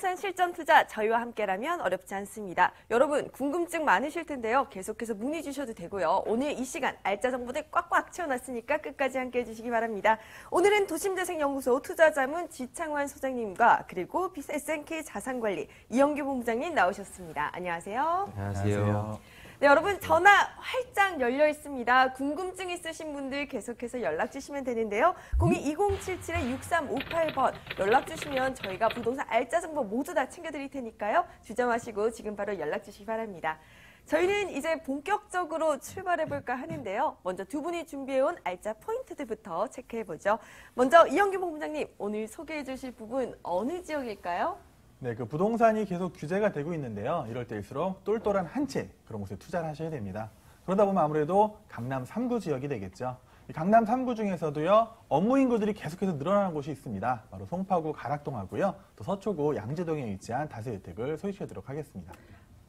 부동산 실전 투자 저희와 함께라면 어렵지 않습니다. 여러분 궁금증 많으실 텐데요. 계속해서 문의 주셔도 되고요. 오늘 이 시간 알짜 정보들 꽉꽉 채워놨으니까 끝까지 함께해 주시기 바랍니다. 오늘은 도심재생연구소 투자자문 지창환 소장님과 그리고 SNK 자산관리 이영규 본부장님 나오셨습니다. 안녕하세요. 안녕하세요. 네, 여러분 전화 활짝 열려 있습니다. 궁금증 있으신 분들 계속해서 연락 주시면 되는데요. 02-2077-6358번 연락 주시면 저희가 부동산 알짜 정보 모두 다 챙겨드릴 테니까요. 주저마시고 지금 바로 연락 주시기 바랍니다. 저희는 이제 본격적으로 출발해볼까 하는데요. 먼저 두 분이 준비해온 알짜 포인트들부터 체크해보죠. 먼저 이영규 본부장님, 오늘 소개해 주실 부분 어느 지역일까요? 네, 그 부동산이 계속 규제가 되고 있는데요. 이럴 때일수록 똘똘한 한 채 그런 곳에 투자를 하셔야 됩니다. 그러다 보면 아무래도 강남 3구 지역이 되겠죠. 이 강남 3구 중에서도요, 업무 인구들이 계속해서 늘어나는 곳이 있습니다. 바로 송파구 가락동하고요, 또 서초구 양재동에 위치한 다세대택을 소개시켜드리도록 하겠습니다.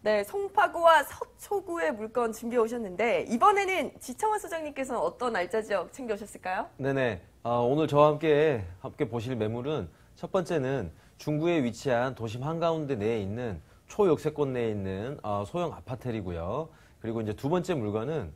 네, 송파구와 서초구의 물건 준비해 오셨는데 이번에는 지창환 소장님께서는 어떤 알짜 지역 챙겨 오셨을까요? 네네. 오늘 저와 함께 보실 매물은 첫 번째는 중구에 위치한 도심 한가운데 내에 있는 초역세권 내에 있는 소형 아파트이고요. 그리고 이제 두 번째 물건은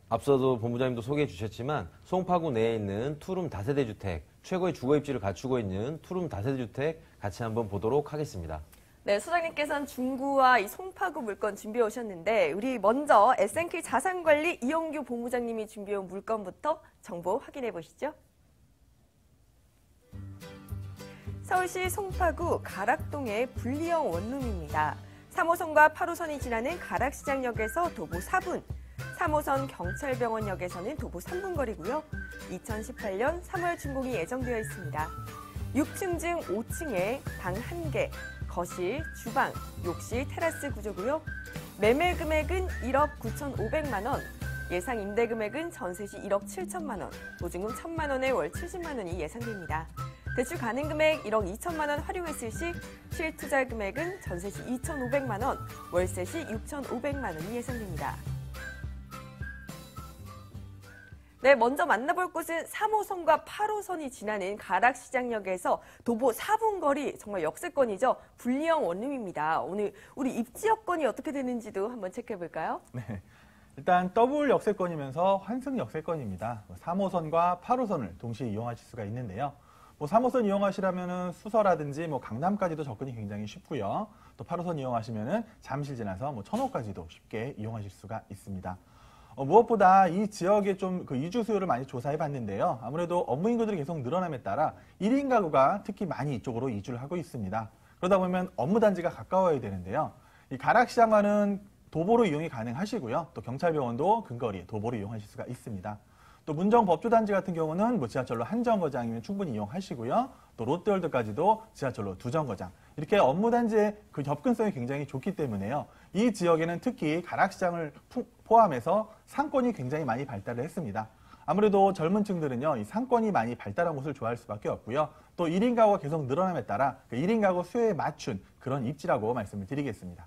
앞서도 본부장님도 소개해 주셨지만 송파구 내에 있는 투룸 다세대 주택, 최고의 주거 입지를 갖추고 있는 투룸 다세대 주택 같이 한번 보도록 하겠습니다. 네, 소장님께서는 중구와 이 송파구 물건 준비해 오셨는데 우리 먼저 SNK 자산관리 이영규 본부장님이 준비해 온 물건부터 정보 확인해 보시죠. 서울시 송파구 가락동의 분리형 원룸입니다. 3호선과 8호선이 지나는 가락시장역에서 도보 4분, 3호선 경찰병원역에서는 도보 3분 거리고요. 2018년 3월 준공이 예정되어 있습니다. 6층 중 5층에 방 1개, 거실, 주방, 욕실, 테라스 구조고요. 매매 금액은 1억 9,500만 원, 예상 임대 금액은 전세 시 1억 7천만 원, 보증금 1,000만 원에 월 70만 원이 예상됩니다. 대출 가능 금액 1억 2천만 원 활용했을 시 실투자 금액은 전세 시 2,500만 원, 월세 시 6,500만 원이 예상됩니다. 네, 먼저 만나볼 곳은 3호선과 8호선이 지나는 가락시장역에서 도보 4분 거리, 정말 역세권이죠. 분리형 원룸입니다. 오늘 우리 입지 여건이 어떻게 되는지도 한번 체크해볼까요? 네, 일단 더블 역세권이면서 환승 역세권입니다. 3호선과 8호선을 동시에 이용하실 수가 있는데요. 3호선 이용하시려면 수서라든지 강남까지도 접근이 굉장히 쉽고요. 또 8호선 이용하시면 잠실 지나서 천호까지도 쉽게 이용하실 수가 있습니다. 무엇보다 이 지역의 좀 그 이주 수요를 많이 조사해 봤는데요. 아무래도 업무 인구들이 계속 늘어남에 따라 1인 가구가 특히 많이 이쪽으로 이주를 하고 있습니다. 그러다 보면 업무 단지가 가까워야 되는데요. 이 가락시장과는 도보로 이용이 가능하시고요. 또 경찰병원도 근거리에 도보로 이용하실 수가 있습니다. 또 문정법조단지 같은 경우는 지하철로 한 정거장이면 충분히 이용하시고요. 또 롯데월드까지도 지하철로 2정거장. 이렇게 업무단지의 그 접근성이 굉장히 좋기 때문에요. 이 지역에는 특히 가락시장을 포함해서 상권이 굉장히 많이 발달을 했습니다. 아무래도 젊은 층들은요, 이 상권이 많이 발달한 곳을 좋아할 수밖에 없고요. 또 1인 가구가 계속 늘어남에 따라 그 1인 가구 수요에 맞춘 그런 입지라고 말씀을 드리겠습니다.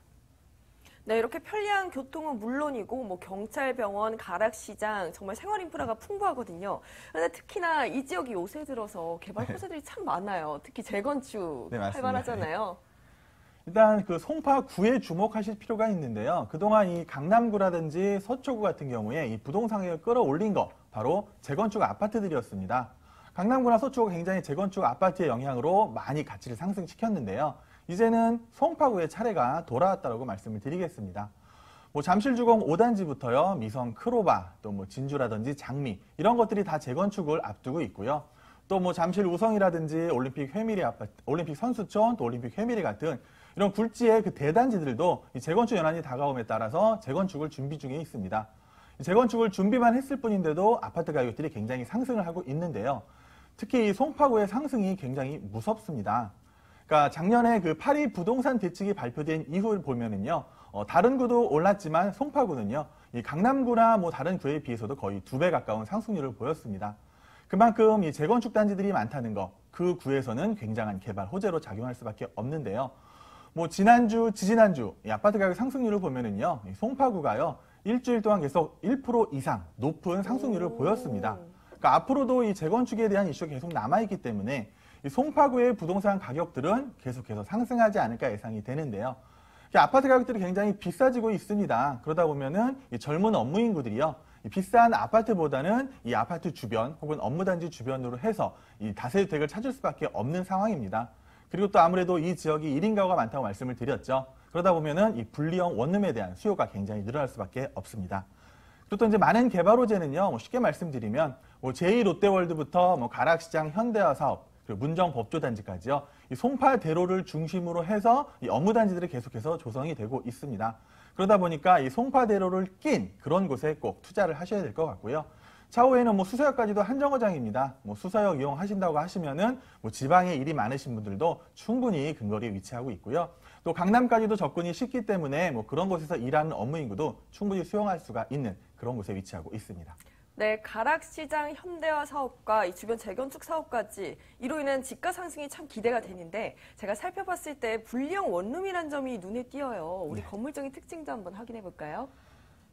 네, 이렇게 편리한 교통은 물론이고 경찰병원, 가락시장 정말 생활 인프라가 풍부하거든요. 그런데 특히나 이 지역이 요새 들어서 개발 호재들이 참 많아요. 특히 재건축 네, 활발하잖아요. 일단 그 송파구에 주목하실 필요가 있는데요. 그동안 이 강남구라든지 서초구 같은 경우에 이 부동산 가격을 끌어올린 거 바로 재건축 아파트들이었습니다. 강남구나 서초구가 굉장히 재건축 아파트의 영향으로 많이 가치를 상승시켰는데요. 이제는 송파구의 차례가 돌아왔다고 말씀을 드리겠습니다. 잠실주공 5단지부터요, 미성 크로바, 또 진주라든지 장미, 이런 것들이 다 재건축을 앞두고 있고요. 또 잠실 우성이라든지 올림픽 회미리 아파트, 올림픽 선수촌, 또 올림픽 회미리 같은 이런 굴지의 그 대단지들도 이 재건축 연한이 다가옴에 따라서 재건축을 준비 중에 있습니다. 재건축을 준비만 했을 뿐인데도 아파트 가격들이 굉장히 상승을 하고 있는데요. 특히 이 송파구의 상승이 굉장히 무섭습니다. 그러니까 작년에 그 파리 부동산 대책이 발표된 이후를 보면은요, 다른 구도 올랐지만 송파구는요, 이 강남구나 다른 구에 비해서도 거의 2배 가까운 상승률을 보였습니다. 그만큼 이 재건축 단지들이 많다는 거, 그 구에서는 굉장한 개발 호재로 작용할 수밖에 없는데요. 지난주, 지지난주 이 아파트 가격 상승률을 보면은요, 이 송파구가요, 일주일 동안 계속 1% 이상 높은 상승률을 보였습니다. 그러니까 앞으로도 이 재건축에 대한 이슈가 계속 남아있기 때문에 이 송파구의 부동산 가격들은 계속해서 상승하지 않을까 예상이 되는데요. 아파트 가격들이 굉장히 비싸지고 있습니다. 그러다 보면은 이 젊은 업무 인구들이요. 이 비싼 아파트보다는 이 아파트 주변 혹은 업무단지 주변으로 해서 이 다세대택을 찾을 수밖에 없는 상황입니다. 그리고 또 아무래도 이 지역이 1인 가구가 많다고 말씀을 드렸죠. 그러다 보면은 이 분리형 원룸에 대한 수요가 굉장히 늘어날 수밖에 없습니다. 그리고 또 이제 많은 개발 호재는요. 쉽게 말씀드리면 제2롯데월드부터 가락시장 현대화 사업, 그리고 문정 법조단지까지요. 이 송파대로를 중심으로 해서 이 업무단지들이 계속해서 조성이 되고 있습니다. 그러다 보니까 이 송파대로를 낀 그런 곳에 꼭 투자를 하셔야 될 것 같고요. 차후에는 수서역까지도 한정거장입니다. 수서역 이용하신다고 하시면은 지방에 일이 많으신 분들도 충분히 근거리에 위치하고 있고요. 또 강남까지도 접근이 쉽기 때문에 그런 곳에서 일하는 업무 인구도 충분히 수용할 수가 있는 그런 곳에 위치하고 있습니다. 네, 가락시장 현대화 사업과 이 주변 재건축 사업까지 이로 인한 집가 상승이 참 기대가 되는데 제가 살펴봤을 때 분리형 원룸이라는 점이 눈에 띄어요. 우리 건물적인 특징도 한번 확인해 볼까요?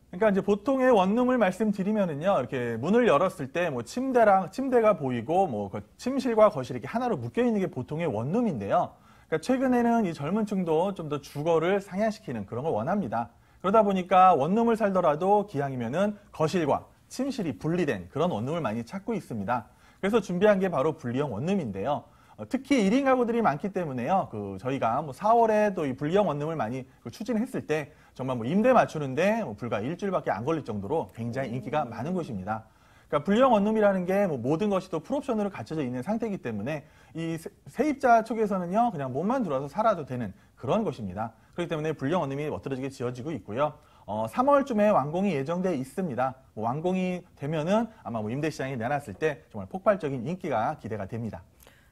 그러니까 이제 보통의 원룸을 말씀드리면은요, 이렇게 문을 열었을 때 침대가 보이고 그 침실과 거실이 이렇게 하나로 묶여 있는 게 보통의 원룸인데요. 그러니까 최근에는 이 젊은 층도 좀 더 주거를 상향시키는 그런 걸 원합니다. 그러다 보니까 원룸을 살더라도 기왕이면은 거실과 침실이 분리된 그런 원룸을 많이 찾고 있습니다. 그래서 준비한 게 바로 분리형 원룸인데요. 특히 1인 가구들이 많기 때문에요. 저희가 4월에 또 이 분리형 원룸을 많이 추진했을 때 정말 임대 맞추는데 불과 일주일밖에 안 걸릴 정도로 굉장히 인기가 많은 곳입니다. 그러니까 분리형 원룸이라는 게 모든 것이 또 풀옵션으로 갖춰져 있는 상태이기 때문에 이 세입자 쪽에서는요, 그냥 몸만 들어와서 살아도 되는 그런 곳입니다. 그렇기 때문에 분리형 원룸이 멋들어지게 지어지고 있고요. 3월쯤에 완공이 예정돼 있습니다. 완공이 되면은 아마 임대 시장에 내놨을 때 정말 폭발적인 인기가 기대가 됩니다.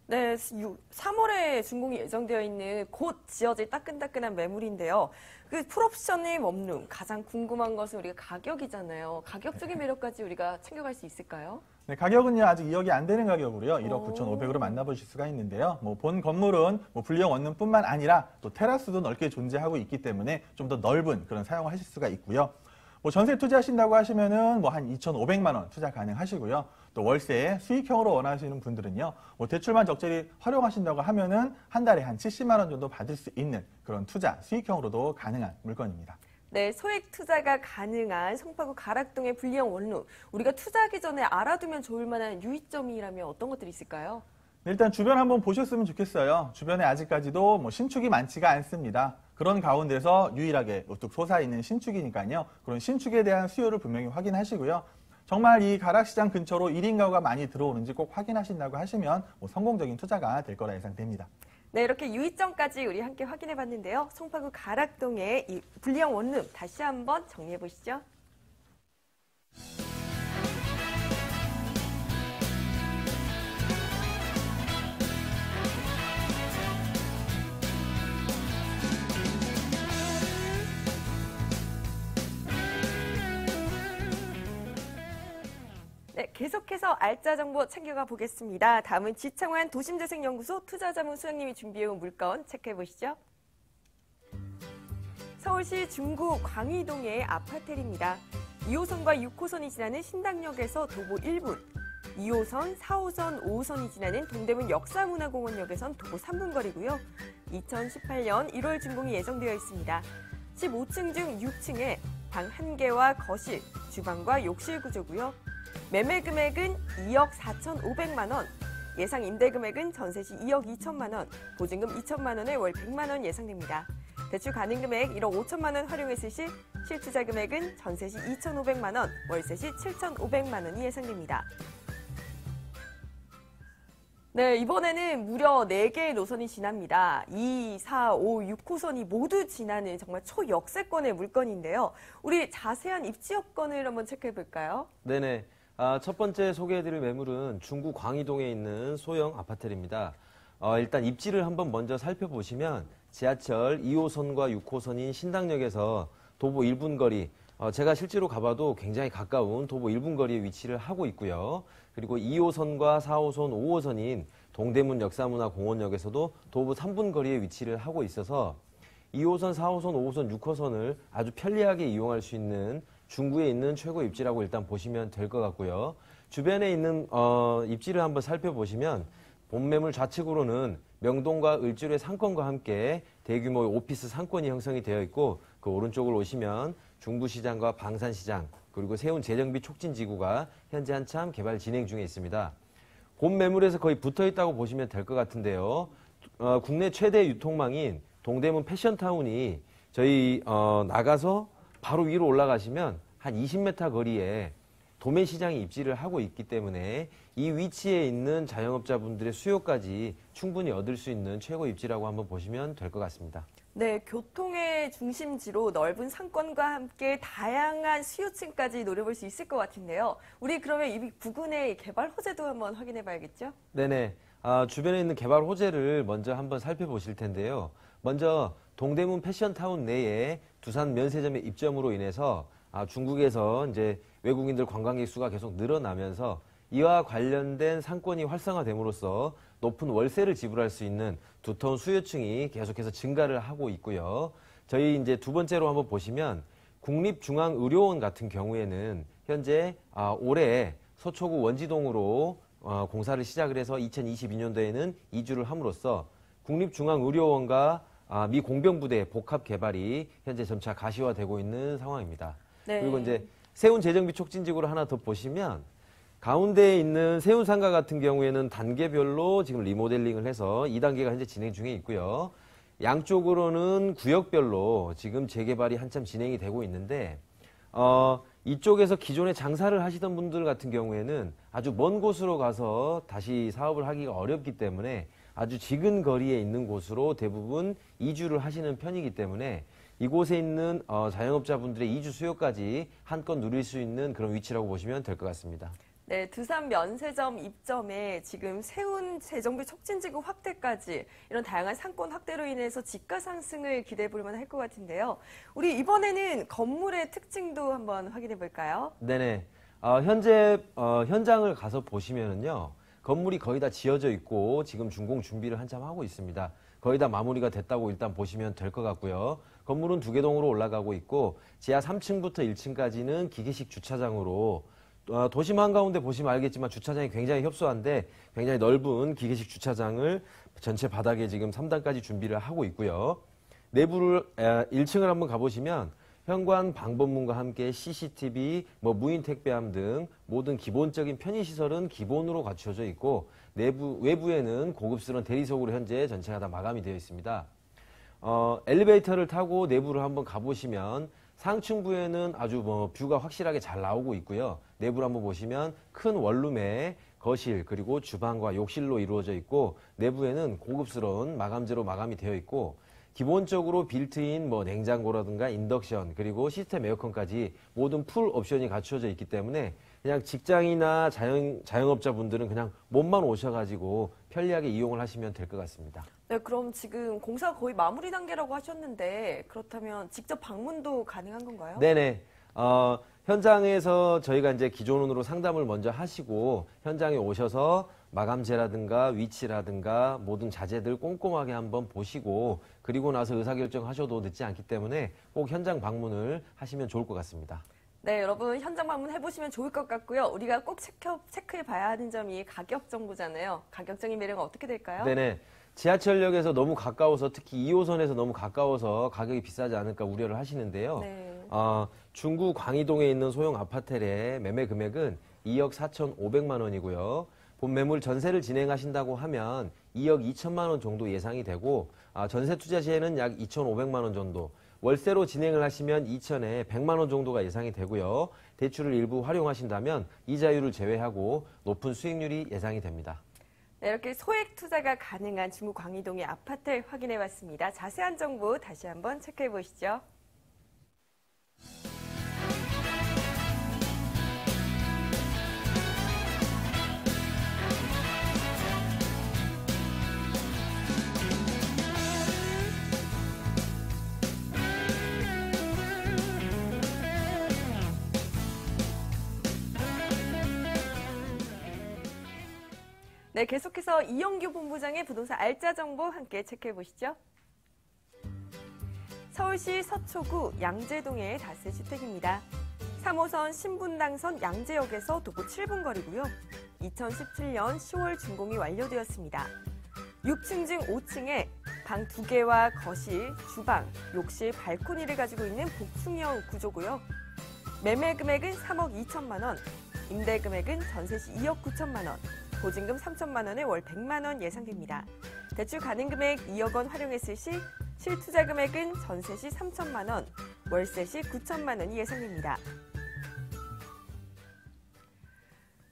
네, 3월에 준공이 예정되어 있는 곧 지어질 따끈따끈한 매물인데요. 그 풀옵션의 원룸, 가장 궁금한 것은 우리가 가격이잖아요. 가격적인 매력까지 우리가 챙겨갈 수 있을까요? 네, 가격은요, 아직 2억이 안 되는 가격으로요, 1억 9,500으로 만나보실 수가 있는데요. 본 건물은 분리형 원룸뿐만 아니라 또 테라스도 넓게 존재하고 있기 때문에 좀 더 넓은 그런 사용을 하실 수가 있고요. 전세 투자하신다고 하시면은 한 2,500만 원 투자 가능하시고요. 또 월세 수익형으로 원하시는 분들은요, 대출만 적절히 활용하신다고 하면은 한 달에 한 70만 원 정도 받을 수 있는 그런 투자 수익형으로도 가능한 물건입니다. 네, 소액 투자가 가능한 송파구 가락동의 분리형 원룸. 우리가 투자하기 전에 알아두면 좋을 만한 유의점이라면 어떤 것들이 있을까요? 일단 주변 한번 보셨으면 좋겠어요. 주변에 아직까지도 신축이 많지가 않습니다. 그런 가운데서 유일하게 우뚝 솟아있는 신축이니까요. 그런 신축에 대한 수요를 분명히 확인하시고요. 정말 이 가락시장 근처로 1인 가구가 많이 들어오는지 꼭 확인하신다고 하시면 성공적인 투자가 될 거라 예상됩니다. 네, 이렇게 유의점까지 우리 함께 확인해 봤는데요. 송파구 가락동의 이 분리형 원룸 다시 한번 정리해 보시죠. 네, 계속해서 알짜 정보 챙겨가 보겠습니다. 다음은 지창환 도심재생연구소 투자자문 수장님이 준비해온 물건 체크해 보시죠. 서울시 중구 광희동의 아파텔입니다. 2호선과 6호선이 지나는 신당역에서 도보 1분, 2호선, 4호선, 5호선이 지나는 동대문 역사문화공원역에선 도보 3분 거리고요. 2018년 1월 준공이 예정되어 있습니다. 15층 중 6층에 방 1개와 거실, 주방과 욕실 구조고요. 매매 금액은 2억 4,500만 원, 예상 임대 금액은 전세시 2억 2천만 원, 보증금 2천만 원에 월 100만 원 예상됩니다. 대출 가능 금액 1억 5천만 원 활용했을 시 실투자 금액은 전세시 2,500만 원, 월세시 7,500만 원이 예상됩니다. 네, 이번에는 무려 4개의 노선이 지납니다. 2, 4, 5, 6호선이 모두 지나는 정말 초역세권의 물건인데요. 우리 자세한 입지 여건을 한번 체크해 볼까요? 네네. 첫 번째 소개해드릴 매물은 중구 광희동에 있는 소형 아파트입니다. 일단 입지를 한번 먼저 살펴보시면 지하철 2호선과 6호선인 신당역에서 도보 1분 거리, 제가 실제로 가봐도 굉장히 가까운 도보 1분 거리에 위치를 하고 있고요. 그리고 2호선과 4호선, 5호선인 동대문 역사문화공원역에서도 도보 3분 거리에 위치를 하고 있어서 2호선, 4호선, 5호선, 6호선을 아주 편리하게 이용할 수 있는 중구에 있는 최고 입지라고 일단 보시면 될 것 같고요. 주변에 있는 입지를 한번 살펴보시면 본매물 좌측으로는 명동과 을지로의 상권과 함께 대규모의 오피스 상권이 형성이 되어 있고 그 오른쪽으로 오시면 중부시장과 방산시장 그리고 세운 재정비 촉진지구가 현재 한참 개발 진행 중에 있습니다. 본매물에서 거의 붙어 있다고 보시면 될 것 같은데요. 국내 최대 유통망인 동대문 패션타운이 저희 나가서 바로 위로 올라가시면 한 20m 거리에 도매시장이 입지를 하고 있기 때문에 이 위치에 있는 자영업자분들의 수요까지 충분히 얻을 수 있는 최고 입지라고 한번 보시면 될 것 같습니다. 네, 교통의 중심지로 넓은 상권과 함께 다양한 수요층까지 노려볼 수 있을 것 같은데요. 우리 그러면 이 부근의 개발 호재도 한번 확인해 봐야겠죠? 네네. 주변에 있는 개발 호재를 먼저 한번 살펴보실 텐데요. 먼저 동대문 패션타운 내에 두산 면세점의 입점으로 인해서 중국에서 이제 외국인들 관광객 수가 계속 늘어나면서 이와 관련된 상권이 활성화됨으로써 높은 월세를 지불할 수 있는 두터운 수요층이 계속해서 증가를 하고 있고요. 저희 이제 두 번째로 한번 보시면 국립중앙의료원 같은 경우에는 현재 올해 서초구 원지동으로 공사를 시작을 해서 2022년도에는 이주를 함으로써 국립중앙의료원과 미 공병부대 복합 개발이 현재 점차 가시화되고 있는 상황입니다. 네. 그리고 이제 세운 재정비 촉진지구를 하나 더 보시면 가운데에 있는 세운상가 같은 경우에는 단계별로 지금 리모델링을 해서 2단계가 현재 진행 중에 있고요. 양쪽으로는 구역별로 지금 재개발이 한참 진행이 되고 있는데 이쪽에서 기존에 장사를 하시던 분들 같은 경우에는 아주 먼 곳으로 가서 다시 사업을 하기가 어렵기 때문에 아주 지근 거리에 있는 곳으로 대부분 이주를 하시는 편이기 때문에 이곳에 있는 자영업자분들의 이주 수요까지 한껏 누릴 수 있는 그런 위치라고 보시면 될 것 같습니다. 네, 두산 면세점 입점에 지금 세운 재정비 촉진지구 확대까지 이런 다양한 상권 확대로 인해서 집가 상승을 기대해 볼 만할 것 같은데요. 우리 이번에는 건물의 특징도 한번 확인해 볼까요? 네네. 현재 현장을 가서 보시면은요. 건물이 거의 다 지어져 있고 지금 준공 준비를 한참 하고 있습니다. 거의 다 마무리가 됐다고 일단 보시면 될 것 같고요. 건물은 2개 동으로 올라가고 있고 지하 3층부터 1층까지는 기계식 주차장으로 도심 한가운데 보시면 알겠지만 주차장이 굉장히 협소한데 굉장히 넓은 기계식 주차장을 전체 바닥에 지금 3단까지 준비를 하고 있고요. 내부를 1층을 한번 가보시면 현관 방범문과 함께 CCTV, 무인 택배함 등 모든 기본적인 편의시설은 기본으로 갖춰져 있고 외부에는 고급스러운 대리석으로 현재 전체가 다 마감이 되어 있습니다. 엘리베이터를 타고 내부를 한번 가보시면 상층부에는 아주 뷰가 확실하게 잘 나오고 있고요. 내부를 한번 보시면 큰 원룸에 거실 그리고 주방과 욕실로 이루어져 있고 내부에는 고급스러운 마감재로 마감이 되어 있고 기본적으로 빌트인 냉장고라든가 인덕션 그리고 시스템 에어컨까지 모든 풀 옵션이 갖추어져 있기 때문에 그냥 직장이나 자영업자분들은 그냥 몸만 오셔가지고 편리하게 이용을 하시면 될 것 같습니다. 네, 그럼 지금 공사가 거의 마무리 단계라고 하셨는데 그렇다면 직접 방문도 가능한 건가요? 네네. 현장에서 저희가 이제 기존으로 상담을 먼저 하시고 현장에 오셔서 마감재라든가 위치라든가 모든 자재들 꼼꼼하게 한번 보시고 그리고 나서 의사결정하셔도 늦지 않기 때문에 꼭 현장 방문을 하시면 좋을 것 같습니다. 네, 여러분 현장 방문 해보시면 좋을 것 같고요. 우리가 꼭 체크해 봐야 하는 점이 가격 정보잖아요. 가격적인 매력은 어떻게 될까요? 네네. 지하철역에서 너무 가까워서 특히 2호선에서 너무 가까워서 가격이 비싸지 않을까 우려를 하시는데요. 네. 중구 광희동에 있는 소형 아파트의 매매 금액은 2억 4,500만 원이고요. 본 매물 전세를 진행하신다고 하면 2억 2천만 원 정도 예상이 되고 전세 투자 시에는 약 2,500만 원 정도 월세로 진행을 하시면 2천에 100만 원 정도가 예상이 되고요. 대출을 일부 활용하신다면 이자율을 제외하고 높은 수익률이 예상이 됩니다. 네, 이렇게 소액 투자가 가능한 중구 광희동의 아파트 확인해 봤습니다. 자세한 정보 다시 한번 체크해 보시죠. 네, 계속해서 이영규 본부장의 부동산 알짜 정보 함께 체크해 보시죠. 서울시 서초구 양재동의 다세주택입니다. 3호선 신분당선 양재역에서 도보 7분 거리고요. 2017년 10월 준공이 완료되었습니다. 6층 중 5층에 방 2개와 거실, 주방, 욕실, 발코니를 가지고 있는 복층형 구조고요. 매매 금액은 3억 2천만 원, 임대 금액은 전세 시 2억 9천만 원, 보증금 3천만 원에 월 100만 원 예상됩니다. 대출 가능 금액 2억 원 활용했을 시 실투자 금액은 전세 시 3천만 원, 월세 시 9천만 원이 예상됩니다.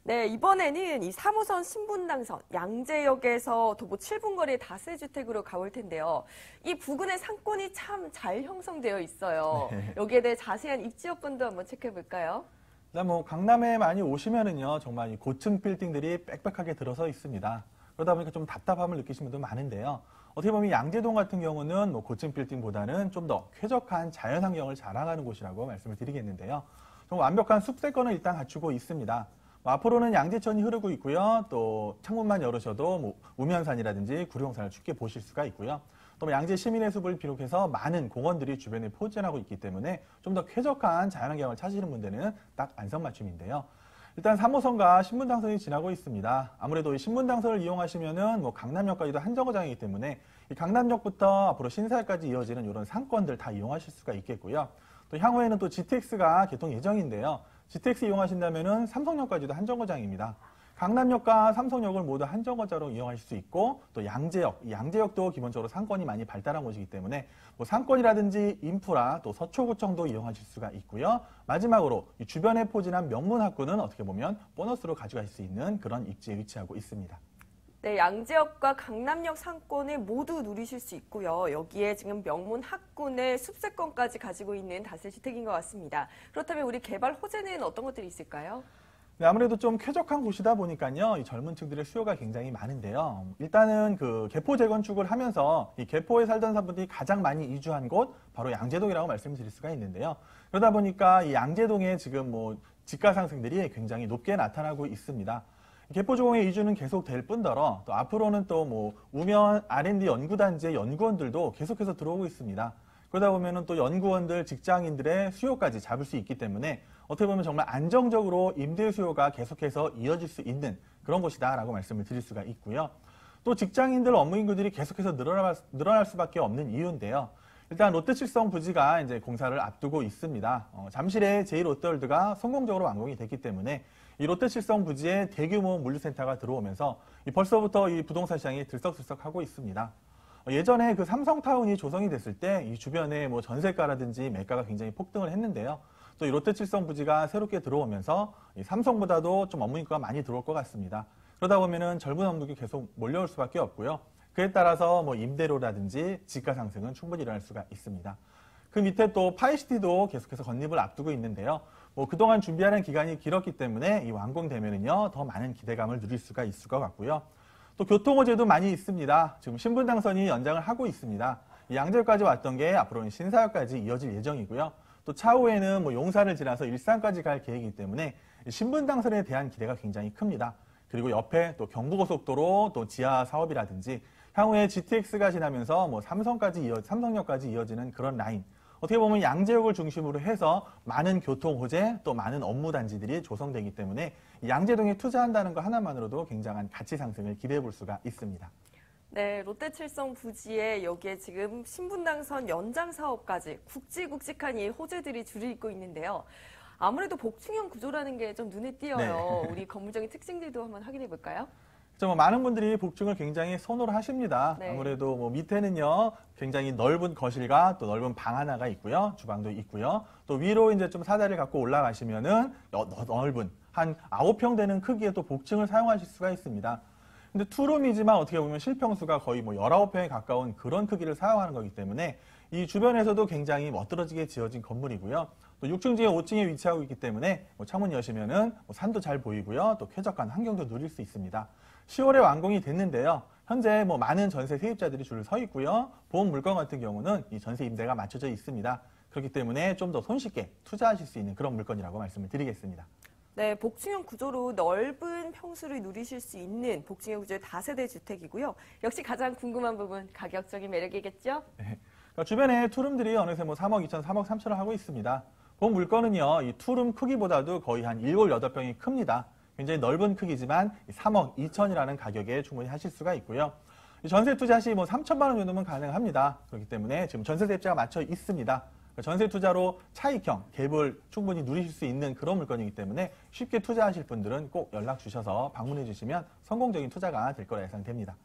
네, 이번에는 이 3호선 신분당선 양재역에서 도보 7분 거리의 다세주택으로 가볼 텐데요. 이 부근의 상권이 참 잘 형성되어 있어요. 네. 여기에 대해 자세한 입지 여건도 한번 체크해 볼까요? 일단 뭐 강남에 많이 오시면은요, 정말 이 고층 빌딩들이 빽빽하게 들어서 있습니다. 그러다 보니까 좀 답답함을 느끼시는 분도 많은데요. 어떻게 보면 양재동 같은 경우는 뭐 고층 빌딩보다는 좀 더 쾌적한 자연 환경을 자랑하는 곳이라고 말씀을 드리겠는데요. 좀 완벽한 숲세권을 일단 갖추고 있습니다. 앞으로는 양재천이 흐르고 있고요. 또 창문만 열으셔도 뭐 우면산이라든지 구룡산을 쉽게 보실 수가 있고요. 또 양재 시민의 숲을 비롯해서 많은 공원들이 주변에 포진하고 있기 때문에 좀 더 쾌적한 자연환경을 찾으시는 분들은 딱 안성맞춤인데요. 일단 3호선과 신분당선이 지나고 있습니다. 아무래도 이 신분당선을 이용하시면은 뭐 강남역까지도 한 정거장이기 때문에 이 강남역부터 앞으로 신사역까지 이어지는 이런 상권들 다 이용하실 수가 있겠고요. 또 향후에는 또 GTX가 개통 예정인데요. GTX 이용하신다면은 삼성역까지도 한 정거장입니다. 강남역과 삼성역을 모두 한 정거장으로 이용하실 수 있고 또 양재역도 기본적으로 상권이 많이 발달한 곳이기 때문에 뭐 상권이라든지 인프라 또 서초구청도 이용하실 수가 있고요. 마지막으로 이 주변에 포진한 명문학군은 어떻게 보면 보너스로 가져갈 수 있는 그런 입지에 위치하고 있습니다. 네, 양재역과 강남역 상권을 모두 누리실 수 있고요. 여기에 지금 명문 학군의 숲세권까지 가지고 있는 다세주택인 것 같습니다. 그렇다면 우리 개발 호재는 어떤 것들이 있을까요? 네, 아무래도 좀 쾌적한 곳이다 보니까요, 이 젊은 층들의 수요가 굉장히 많은데요. 일단은 그 개포 재건축을 하면서 이 개포에 살던 사람들이 가장 많이 이주한 곳, 바로 양재동이라고 말씀드릴 수가 있는데요. 그러다 보니까 이 양재동에 지금 뭐 집가 상승들이 굉장히 높게 나타나고 있습니다. 개포조공의 이주는 계속 될 뿐더러 또 앞으로는 또 뭐 우면 R&D 연구단지의 연구원들도 계속해서 들어오고 있습니다. 그러다 보면은 또 연구원들, 직장인들의 수요까지 잡을 수 있기 때문에 어떻게 보면 정말 안정적으로 임대 수요가 계속해서 이어질 수 있는 그런 곳이다라고 말씀을 드릴 수가 있고요. 또 직장인들 업무 인구들이 계속해서 늘어날 수밖에 없는 이유인데요. 일단 롯데칠성 부지가 이제 공사를 앞두고 있습니다. 잠실에 제1롯데월드가 성공적으로 완공이 됐기 때문에 이 롯데칠성 부지에 대규모 물류센터가 들어오면서 벌써부터 이 부동산 시장이 들썩들썩하고 있습니다. 예전에 그 삼성타운이 조성이 됐을 때 이 주변에 뭐 전세가라든지 매가가 굉장히 폭등을 했는데요. 또 이 롯데칠성 부지가 새롭게 들어오면서 이 삼성보다도 좀 업무 인구가 많이 들어올 것 같습니다. 그러다 보면은 젊은 업무가 계속 몰려올 수밖에 없고요. 그에 따라서 뭐 임대료라든지 집가 상승은 충분히 일어날 수가 있습니다. 그 밑에 또 파이시티도 계속해서 건립을 앞두고 있는데요. 뭐 그동안 준비하는 기간이 길었기 때문에 이 완공되면은요 더 많은 기대감을 누릴 수가 있을 것 같고요. 또 교통호재도 많이 있습니다. 지금 신분당선이 연장을 하고 있습니다. 양재역까지 왔던 게 앞으로는 신사역까지 이어질 예정이고요. 또 차후에는 뭐 용산을 지나서 일산까지 갈 계획이기 때문에 신분당선에 대한 기대가 굉장히 큽니다. 그리고 옆에 또 경부고속도로 또 지하 사업이라든지 향후에 GTX가 지나면서 뭐 삼성역까지 이어지는 그런 라인. 어떻게 보면 양재역을 중심으로 해서 많은 교통 호재 또 많은 업무 단지들이 조성되기 때문에 양재동에 투자한다는 것 하나만으로도 굉장한 가치 상승을 기대해 볼 수가 있습니다. 네, 롯데칠성 부지에 여기에 지금 신분당선 연장 사업까지 굵직굵직한 이 호재들이 줄을 잇고 있는데요. 아무래도 복층형 구조라는 게 좀 눈에 띄어요. 네. 우리 건물적인 특징들도 한번 확인해 볼까요? 뭐 많은 분들이 복층을 굉장히 선호를 하십니다. 네. 아무래도 뭐 밑에는요 굉장히 넓은 거실과 또 넓은 방 하나가 있고요, 주방도 있고요. 또 위로 이제 좀 사다리를 갖고 올라가시면은 넓은 한 9평 되는 크기의 또 복층을 사용하실 수가 있습니다. 근데 투룸이지만 어떻게 보면 실평수가 거의 뭐 19평에 가까운 그런 크기를 사용하는 거기 때문에 이 주변에서도 굉장히 멋들어지게 지어진 건물이고요. 또 6층 중에 5층에 위치하고 있기 때문에 뭐 창문 여시면은 뭐 산도 잘 보이고요. 또 쾌적한 환경도 누릴 수 있습니다. 10월에 완공이 됐는데요. 현재 뭐 많은 전세 세입자들이 줄을 서 있고요. 보험 물건 같은 경우는 이 전세 임대가 맞춰져 있습니다. 그렇기 때문에 좀 더 손쉽게 투자하실 수 있는 그런 물건이라고 말씀을 드리겠습니다. 네, 복층형 구조로 넓은 평수를 누리실 수 있는 복층형 구조의 다세대 주택이고요. 역시 가장 궁금한 부분, 가격적인 매력이겠죠? 네. 그러니까 주변에 투룸들이 어느새 뭐 3억 2천, 3억 3천을 하고 있습니다. 보험 물건은요, 이 투룸 크기보다도 거의 한 7, 8평이 큽니다. 굉장히 넓은 크기지만 3억 2천이라는 가격에 충분히 하실 수가 있고요. 전세 투자 시 뭐 3천만 원 정도면 가능합니다. 그렇기 때문에 지금 전세 대입자가 맞춰 있습니다. 전세 투자로 차익형, 갭을 충분히 누리실 수 있는 그런 물건이기 때문에 쉽게 투자하실 분들은 꼭 연락 주셔서 방문해 주시면 성공적인 투자가 될 거라 예상됩니다.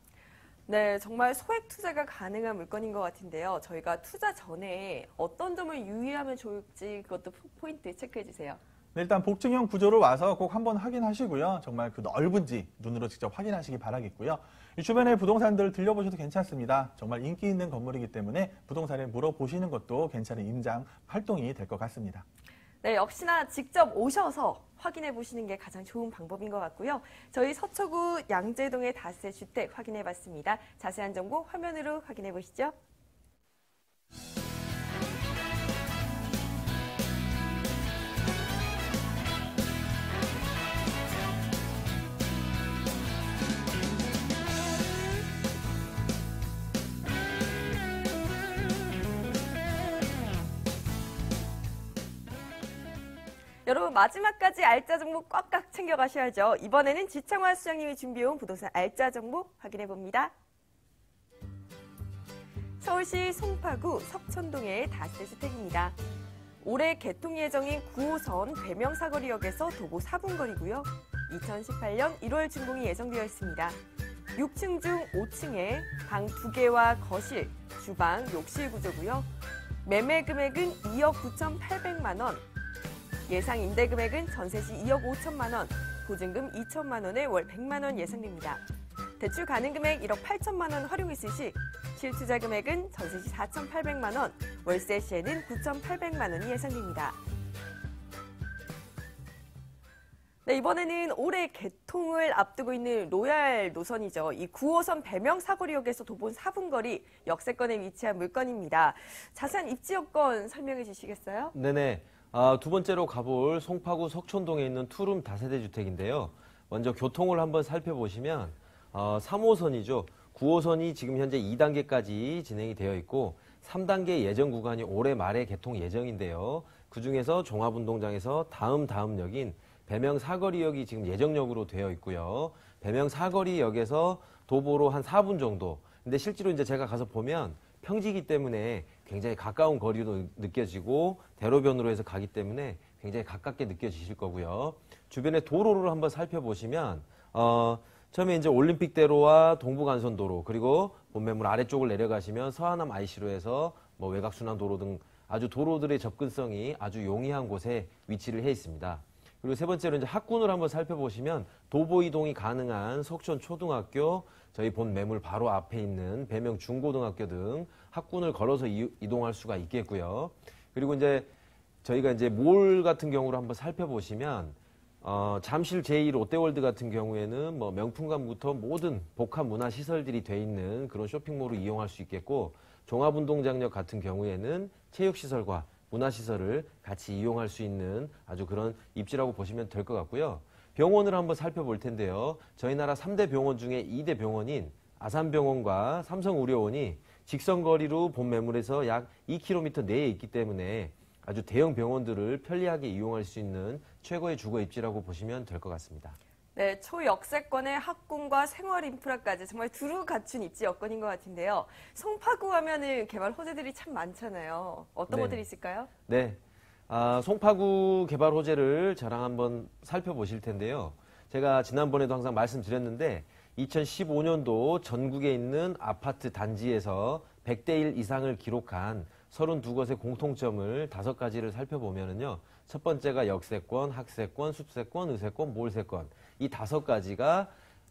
네, 정말 소액 투자가 가능한 물건인 것 같은데요. 저희가 투자 전에 어떤 점을 유의하면 좋을지 그것도 포인트 체크해 주세요. 네, 일단 복층형 구조로 와서 꼭 한번 확인하시고요. 정말 그 넓은지 눈으로 직접 확인하시기 바라겠고요. 이 주변의 부동산들 들려보셔도 괜찮습니다. 정말 인기 있는 건물이기 때문에 부동산에 물어보시는 것도 괜찮은 임장 활동이 될 것 같습니다. 네, 역시나 직접 오셔서 확인해 보시는 게 가장 좋은 방법인 것 같고요. 저희 서초구 양재동의 다세 주택 확인해 봤습니다. 자세한 정보 화면으로 확인해 보시죠. 여러분 마지막까지 알짜 정보 꽉꽉 챙겨가셔야죠. 이번에는 지창화 수장님이 준비해온 부동산 알짜 정보 확인해봅니다. 서울시 송파구 석천동의 다세주택입니다. 올해 개통 예정인 9호선 배명사거리역에서 도보 4분 거리고요. 2018년 1월 준공이 예정되어 있습니다. 6층 중 5층에 방 2개와 거실, 주방, 욕실 구조고요. 매매 금액은 2억 9,800만 원. 예상 임대 금액은 전세 시 2억 5천만 원, 보증금 2천만 원에 월 100만 원 예상됩니다. 대출 가능 금액 1억 8천만 원 활용했을 시 실투자 금액은 전세 시 4,800만 원, 월세 시에는 9,800만 원이 예상됩니다. 네, 이번에는 올해 개통을 앞두고 있는 로얄 노선이죠. 이 9호선 배명사거리역에서 도보 4분 거리 역세권에 위치한 물건입니다. 자세한 입지 여건 설명해 주시겠어요? 네네. 두 번째로 가볼 송파구 석촌동에 있는 투룸 다세대 주택인데요. 먼저 교통을 한번 살펴보시면 3호선이죠. 9호선이 지금 현재 2단계까지 진행이 되어 있고 3단계 예정 구간이 올해 말에 개통 예정인데요. 그중에서 종합운동장에서 다음 역인 배명사거리역이 지금 예정역으로 되어 있고요. 배명사거리역에서 도보로 한 4분 정도. 근데 실제로 이제 제가 가서 보면 평지이기 때문에 굉장히 가까운 거리도 느껴지고 대로변으로 해서 가기 때문에 굉장히 가깝게 느껴지실 거고요. 주변의 도로를 한번 살펴보시면 처음에 이제 올림픽대로와 동부간선도로 그리고 본매물 아래쪽을 내려가시면 서하남 IC로에서 뭐 외곽순환도로 등 아주 도로들의 접근성이 아주 용이한 곳에 위치를 해 있습니다. 그리고 세 번째로 이제 학군을 한번 살펴보시면 도보 이동이 가능한 석촌초등학교, 저희 본 매물 바로 앞에 있는 배명 중고등학교 등 학군을 걸어서 이동할 수가 있겠고요. 그리고 이제 저희가 이제 몰 같은 경우를 한번 살펴보시면 잠실 제2 롯데월드 같은 경우에는 뭐 명품관부터 모든 복합 문화 시설들이 돼 있는 그런 쇼핑몰을 이용할 수 있겠고 종합운동장역 같은 경우에는 체육시설과 문화시설을 같이 이용할 수 있는 아주 그런 입지라고 보시면 될 것 같고요. 병원을 한번 살펴볼 텐데요. 저희 나라 3대 병원 중에 2대 병원인 아산병원과 삼성의료원이 직선거리로 본 매물에서 약 2km 내에 있기 때문에 아주 대형 병원들을 편리하게 이용할 수 있는 최고의 주거 입지라고 보시면 될 것 같습니다. 네, 초역세권의 학군과 생활 인프라까지 정말 두루 갖춘 입지 여건인 것 같은데요. 송파구 하면은 개발 호재들이 참 많잖아요. 어떤 네. 것들이 있을까요? 네. 송파구 개발 호재를 저랑 한번 살펴보실 텐데요. 제가 지난번에도 항상 말씀드렸는데 2015년도 전국에 있는 아파트 단지에서 100대 1 이상을 기록한 32곳의 공통점을 5가지를 살펴보면은요. 첫 번째가 역세권, 학세권, 숲세권, 의세권, 몰세권. 이 5가지가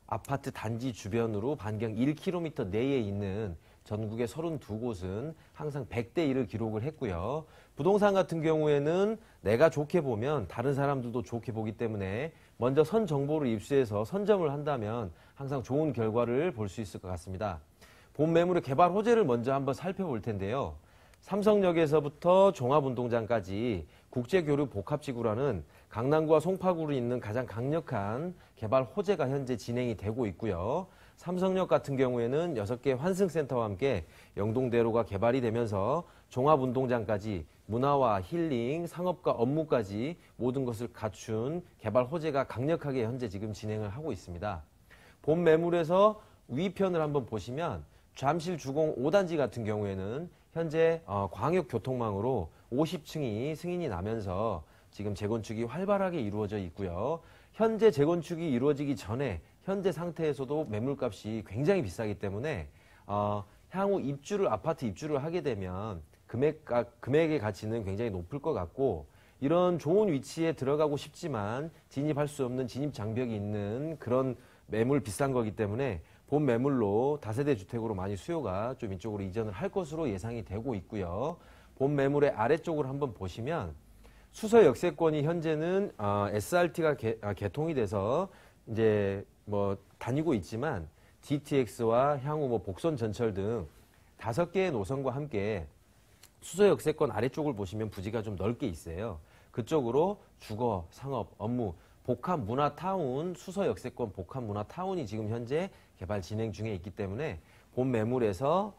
아파트 단지 주변으로 반경 1km 내에 있는 전국의 32곳은 항상 100대 1을 기록을 했고요. 부동산 같은 경우에는 내가 좋게 보면 다른 사람들도 좋게 보기 때문에 먼저 선 정보를 입수해서 선점을 한다면 항상 좋은 결과를 볼 수 있을 것 같습니다. 본 매물의 개발 호재를 먼저 한번 살펴볼 텐데요. 삼성역에서부터 종합운동장까지 국제교류 복합지구라는 강남구와 송파구로 있는 가장 강력한 개발 호재가 현재 진행이 되고 있고요. 삼성역 같은 경우에는 6개 환승센터와 함께 영동대로가 개발이 되면서 종합운동장까지 문화와 힐링, 상업과 업무까지 모든 것을 갖춘 개발 호재가 강력하게 현재 지금 진행을 하고 있습니다. 본 매물에서 위편을 한번 보시면 잠실 주공 5단지 같은 경우에는 현재 광역교통망으로 50층이 승인이 나면서 지금 재건축이 활발하게 이루어져 있고요. 현재 재건축이 이루어지기 전에 현재 상태에서도 매물값이 굉장히 비싸기 때문에 향후 아파트 입주를 하게 되면 금액의 가치는 굉장히 높을 것 같고, 이런 좋은 위치에 들어가고 싶지만 진입할 수 없는 진입 장벽이 있는 그런 매물 비싼 거기 때문에 본 매물로 다세대 주택으로 많이 수요가 좀 이쪽으로 이전을 할 것으로 예상이 되고 있고요. 본 매물의 아래쪽을 한번 보시면 수서 역세권이 현재는 SRT가 개통이 돼서 이제 뭐 다니고 있지만 GTX와 향후 복선 전철 등 5개의 노선과 함께 수서 역세권 아래쪽을 보시면 부지가 좀 넓게 있어요. 그쪽으로 주거, 상업, 업무, 복합문화타운, 수서 역세권 복합문화타운이 지금 현재 개발 진행 중에 있기 때문에 본 매물에서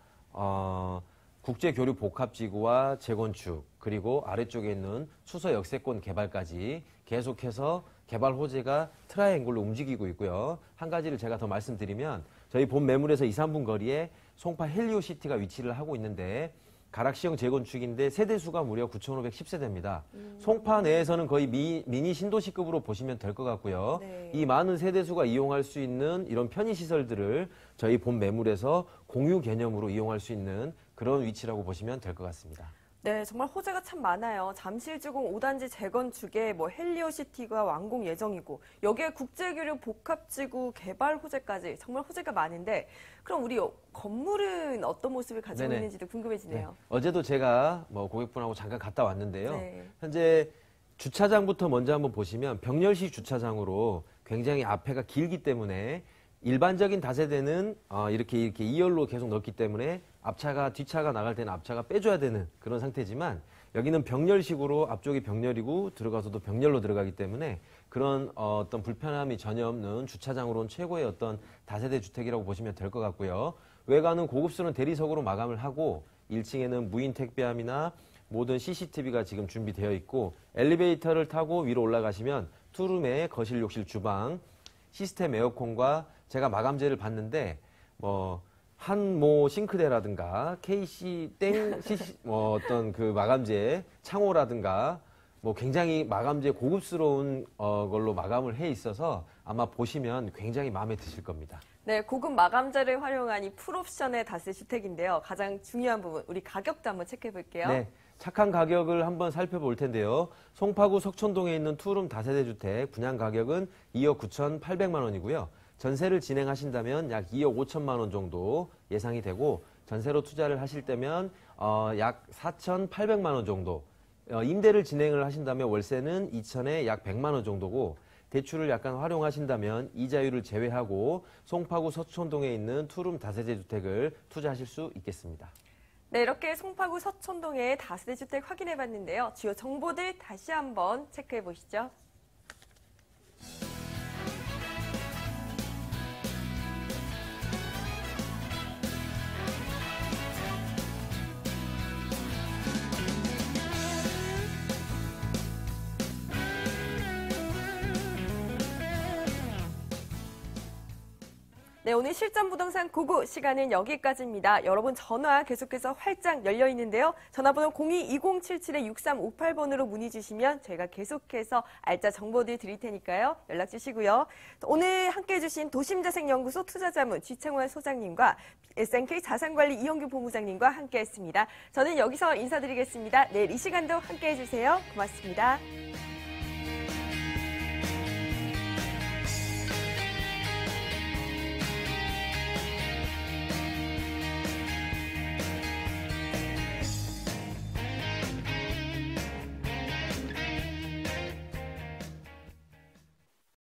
국제교류 복합지구와 재건축, 그리고 아래쪽에 있는 수서 역세권 개발까지 계속해서 개발 호재가 트라이앵글로 움직이고 있고요. 한 가지를 제가 더 말씀드리면 저희 본 매물에서 2, 3분 거리에 송파 헬리오시티가 위치를 하고 있는데 가락시형 재건축인데 세대수가 무려 9,510세대입니다. 송파 내에서는 거의 미니 신도시급으로 보시면 될 것 같고요. 네. 이 많은 세대수가 이용할 수 있는 이런 편의시설들을 저희 본 매물에서 공유 개념으로 이용할 수 있는 그런 위치라고 보시면 될 것 같습니다. 네, 정말 호재가 참 많아요. 잠실주공 5단지 재건축에 헬리오시티가 완공 예정이고, 여기에 국제교류 복합지구 개발 호재까지 정말 호재가 많은데, 그럼 우리 건물은 어떤 모습을 가지고 네네. 있는지도 궁금해지네요. 네. 어제도 제가 고객분하고 잠깐 갔다 왔는데요. 네. 현재 주차장부터 먼저 한번 보시면 병렬식 주차장으로 굉장히 앞에가 길기 때문에 일반적인 다세대는 이렇게 2열로 계속 넣기 때문에 뒷차가 나갈 때는 앞차가 빼줘야 되는 그런 상태지만, 여기는 병렬식으로 앞쪽이 병렬이고 들어가서도 병렬로 들어가기 때문에 그런 어떤 불편함이 전혀 없는 주차장으로는 최고의 어떤 다세대 주택이라고 보시면 될 것 같고요. 외관은 고급스러운 대리석으로 마감을 하고 1층에는 무인 택배함이나 모든 CCTV가 지금 준비되어 있고, 엘리베이터를 타고 위로 올라가시면 투룸의 거실, 욕실, 주방, 시스템 에어컨과 제가 마감재를 봤는데 한모 싱크대라든가 KC 땡 CC 어떤 그 마감재 창호라든가 굉장히 마감재 고급스러운 걸로 마감을 해 있어서 아마 보시면 굉장히 마음에 드실 겁니다. 네, 고급 마감재를 활용한 이 풀옵션의 다세대 주택인데요. 가장 중요한 부분, 우리 가격도 한번 체크해 볼게요. 네, 착한 가격을 한번 살펴볼 텐데요. 송파구 석촌동에 있는 투룸 다세대 주택 분양 가격은 2억 9,800만 원이고요. 전세를 진행하신다면 약 2억 5천만 원 정도 예상이 되고, 전세로 투자를 하실 때면 약 4,800만 원 정도, 임대를 진행을 하신다면 월세는 2천에 약 100만 원 정도고, 대출을 약간 활용하신다면 이자율을 제외하고 송파구 서촌동에 있는 투룸 다세대 주택을 투자하실 수 있겠습니다. 네, 이렇게 송파구 서촌동의 다세대 주택 확인해 봤는데요. 주요 정보들 다시 한번 체크해 보시죠. 네, 오늘 실전부동산 고고 시간은 여기까지입니다. 여러분 전화 계속해서 활짝 열려 있는데요. 전화번호 02-2077-6358번으로 문의 주시면 저희가 계속해서 알짜 정보들 드릴 테니까요. 연락 주시고요. 오늘 함께해 주신 도심자생연구소 투자자문 쥐창원 소장님과 SNK 자산관리 이영규 본부장님과 함께했습니다. 저는 여기서 인사드리겠습니다. 내일 이 시간도 함께해 주세요. 고맙습니다.